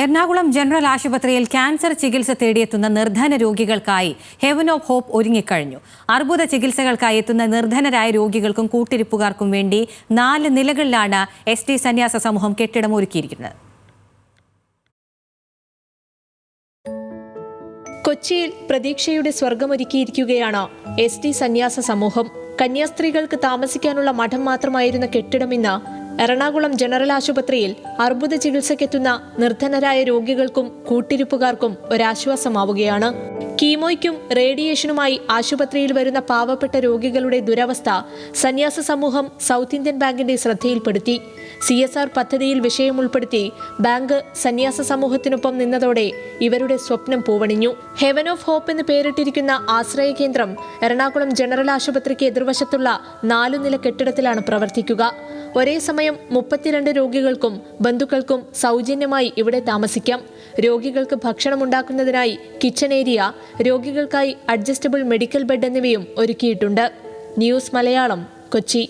Ernakulam general ആശുപത്രിയിൽ cancer ചികിത്സ തേടിയെത്തുന്ന നിർധന രോഗികൾക്കായി ഹെവൻ ഓഫ് ഹോപ്പ് ഒരുങ്ങിക്കഴിഞ്ഞു. അർബുദ ചികിത്സകൾക്കായി എത്തുന്ന നിർധനരായ രോഗികൾക്കും കൂട്ടിരിപ്പുകാർക്കും വേണ്ടി 4 നിലകളിലാണ് ST സന്യാസ സമൂഹം കെട്ടിടം ഒരുക്കിയിരിക്കുന്നത്. കൊച്ചിയിൽ പ്രതീക്ഷയുടെ സ്വർഗമൊരുക്കിയിരിക്കുകയാണ് ST സന്യാസ സമൂഹം. കന്യാസ്ത്രീകൾക്ക് താമസിക്കാനുള്ള മഠം മാത്രമായിരുന്ന കെട്ടിടം ഇന്ന് എറണാകുളം ജനറൽ ആശുപത്രിയിൽ അർബുദ ചികിത്സയ്ക്കെത്തുന്ന നിർധനരായ രോഗികൾക്കും കൂട്ടിരിപ്പുകാർക്കും ഒരാശ്വാസമാവുകയാണ്. കീമോയ്ക്കും റേഡിയേഷനുമായി ആശുപത്രിയിൽ വരുന്ന പാവപ്പെട്ട രോഗികളുടെ ദുരവസ്ഥ സന്യാസ സമൂഹം സൗത്ത് ഇന്ത്യൻ ബാങ്കിന്റെ ശ്രദ്ധയിൽപ്പെടുത്തി. CSR പദ്ധതിയിൽ വിഷയം ഉൾപ്പെടുത്തി ബാങ്ക് സന്യാസ സമൂഹത്തിനൊപ്പം നിന്നതോടെ ഇവരുടെ സ്വപ്നം പൂവണിഞ്ഞു. ഹെവൻ ഓഫ് ഹോപ്പ് എന്ന് പേരിട്ടിരിക്കുന്ന ആശ്രയ കേന്ദ്രം എറണാകുളം ജനറൽ ആശുപത്രിക്ക് എതിർവശത്തുള്ള 4 നില കെട്ടിടത്തിലാണ് പ്രവർത്തിക്കുക. ഒരേ സമയം 32 രോഗികൾക്കും ബന്ധുക്കൾക്കും സൗജന്യമായി ഇവിടെ താമസിക്കാം. രോഗികൾക്ക് ഭക്ഷണം ഉണ്ടാക്കുന്നതിനായി കിച്ചൺ ഏരിയ, രോഗികൾക്കായി അഡ്ജസ്റ്റബിൾ മെഡിക്കൽ ബെഡ് എന്നിവയും ഒരുക്കിയിട്ടുണ്ട്. ന്യൂസ് മലയാളം, കൊച്ചി.